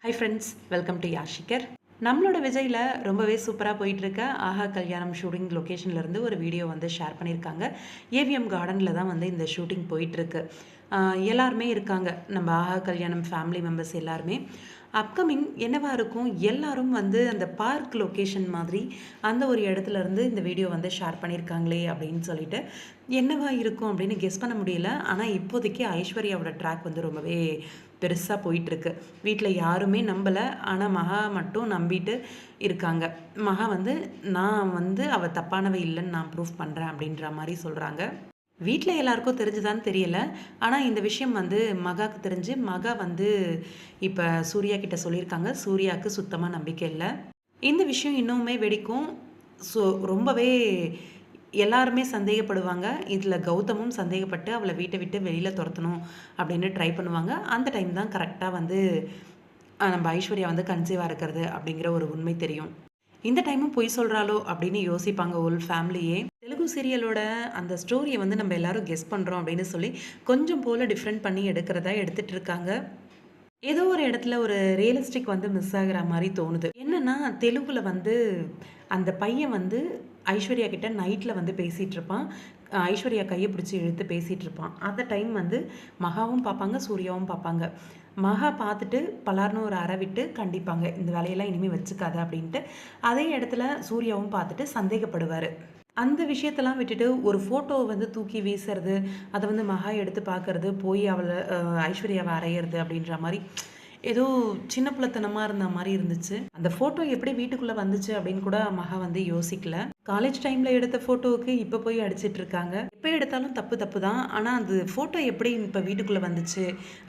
High friends, welcome to யாஷிகர். நம்மளோட விஜயில் ரொம்பவே சூப்பராக போயிட்டுருக்க ஆஹா கல்யாணம் ஷூட்டிங் லொக்கேஷன்லேருந்து ஒரு வீடியோ வந்து ஷேர் பண்ணியிருக்காங்க. ஏவிஎம் கார்டனில் தான் வந்து இந்த ஷூட்டிங் போயிட்டுருக்கு. எல்லாருமே இருக்காங்க, நம்ம ஆஹா கல்யாணம் ஃபேமிலி மெம்பர்ஸ் எல்லாருமே. அப்கமிங் என்னவா இருக்கும், எல்லாரும் வந்து அந்த பார்க் லொக்கேஷன் மாதிரி அந்த ஒரு இடத்துல இருந்து இந்த வீடியோ வந்து ஷேர் பண்ணியிருக்காங்களே அப்படின்னு சொல்லிட்டு என்னவா இருக்கும் அப்படின்னு கெஸ் பண்ண முடியல. ஆனால் இப்போதைக்கு ஐஸ்வர்யாவோட ட்ராக் வந்து ரொம்பவே பெருசாக போயிட்டுருக்கு. வீட்டில் யாருமே நம்பலை, ஆனால் மகா மட்டும் நம்பிட்டு இருக்காங்க. மகா வந்து நான் வந்து அவள் தப்பானவ இல்லைன்னு நான் ப்ரூஃப் பண்ணுறேன் அப்படின்ற மாதிரி சொல்கிறாங்க. வீட்டில் எல்லாருக்கும் தெரிஞ்சுதான்னு தெரியல. ஆனால் இந்த விஷயம் வந்து மகாவுக்கு தெரிஞ்சு மகா வந்து இப்போ சூர்யா கிட்ட சொல்லியிருக்காங்க. சூர்யாவுக்கு சுத்தமாக நம்பிக்கை இல்லை. இந்த விஷயம் இன்னுமே வெடிக்கும். ஸோ ரொம்பவே எல்லாருமே சந்தேகப்படுவாங்க. இதில் கௌதமும் சந்தேகப்பட்டு அவளை வீட்டை விட்டு வெளியில் துரத்தணும் அப்படின்னு ட்ரை பண்ணுவாங்க. அந்த டைம் தான் கரெக்டாக வந்து நம்ம ஐஸ்வர்யா வந்து கன்சீவாக இருக்கிறது அப்படிங்கிற ஒரு உண்மை தெரியும். இந்த டைமும் பொய் சொல்கிறாளோ அப்படின்னு யோசிப்பாங்க ஒரு ஃபேமிலியே. தெலுங்கு சீரியலோட அந்த ஸ்டோரியை வந்து நம்ம எல்லாரும் கெஸ் பண்ணுறோம் அப்படின்னு சொல்லி கொஞ்சம் போல் டிஃப்ரெண்ட் பண்ணி எடுக்கிறதா எடுத்துகிட்டு இருக்காங்க. ஏதோ ஒரு இடத்துல ஒரு ரியலிஸ்டிக் வந்து மிஸ் ஆகிற மாதிரி தோணுது. என்னென்னா தெலுங்குல வந்து அந்த பையன் வந்து ஐஸ்வர்யா கிட்ட நைட்டில் வந்து பேசிகிட்டு இருப்பான். ஐஸ்வர்யா கையை பிடிச்சி இழுத்து பேசிகிட்டு இருப்பான். அந்த டைம் வந்து மகாவும் பார்ப்பாங்க, சூர்யாவும் பார்ப்பாங்க. மகா பார்த்துட்டு பலார்னு ஒரு அறை விட்டு கண்டிப்பாங்க, இந்த வேலையெல்லாம் இனிமேல் வச்சுக்காத அப்படின்ட்டு. அதே இடத்துல சூர்யாவும் பார்த்துட்டு சந்தேகப்படுவார். அந்த விஷயத்தெல்லாம் விட்டுட்டு ஒரு ஃபோட்டோவை வந்து தூக்கி வீசுறது, அதை வந்து மகா எடுத்து பார்க்கறது, போய் அவளை ஐஸ்வர்யாவை அறையிறது அப்படின்ற மாதிரி ஏதோ சின்ன பிள்ளைத்தனமாக இருந்த மாதிரி இருந்துச்சு. அந்த ஃபோட்டோ எப்படி வீட்டுக்குள்ளே வந்துச்சு அப்படின்னு கூட மகா வந்து யோசிக்கல. காலேஜ் டைமில் எடுத்த ஃபோட்டோவுக்கு இப்போ போய் அடிச்சிட்டு இருக்காங்க. எப்போ எடுத்தாலும் தப்பு தான். ஆனால் அந்த ஃபோட்டோ எப்படி இப்போ வீட்டுக்குள்ளே வந்துச்சு,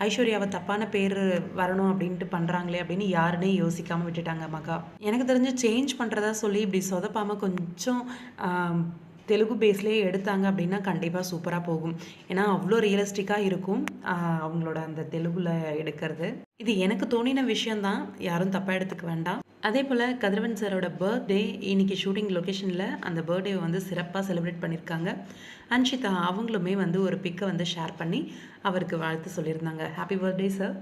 ஐஸ்வர்யாவை தப்பான பேர் வரணும் அப்படின்ட்டு பண்ணுறாங்களே அப்படின்னு யாருன்னே யோசிக்காமல் விட்டுட்டாங்க மகா. எனக்கு தெரிஞ்சு சேஞ்ச் பண்ணுறதா சொல்லி இப்படி சொதப்பாமல் கொஞ்சம் தெலுங்கு பேஸ்லேயே எடுத்தாங்க அப்படின்னா கண்டிப்பாக சூப்பராக போகும். ஏன்னா அவ்வளோ ரியலிஸ்டிக்காக இருக்கும் அவங்களோட அந்த தெலுங்குல எடுக்கிறது. இது எனக்கு தோணின விஷயந்தான், யாரும் தப்பாக எடுத்துக்க வேண்டாம். அதே போல் கதிரவன் சாரோட பர்த்டே இன்னைக்கு ஷூட்டிங் லொக்கேஷனில் அந்த பர்த்டேவை வந்து சிறப்பாக செலிப்ரேட் பண்ணியிருக்காங்க. அன்ஷிதா அவங்களுமே வந்து ஒரு பிக்கை வந்து ஷேர் பண்ணி அவருக்கு வாழ்த்து சொல்லியிருந்தாங்க. Happy birthday sir.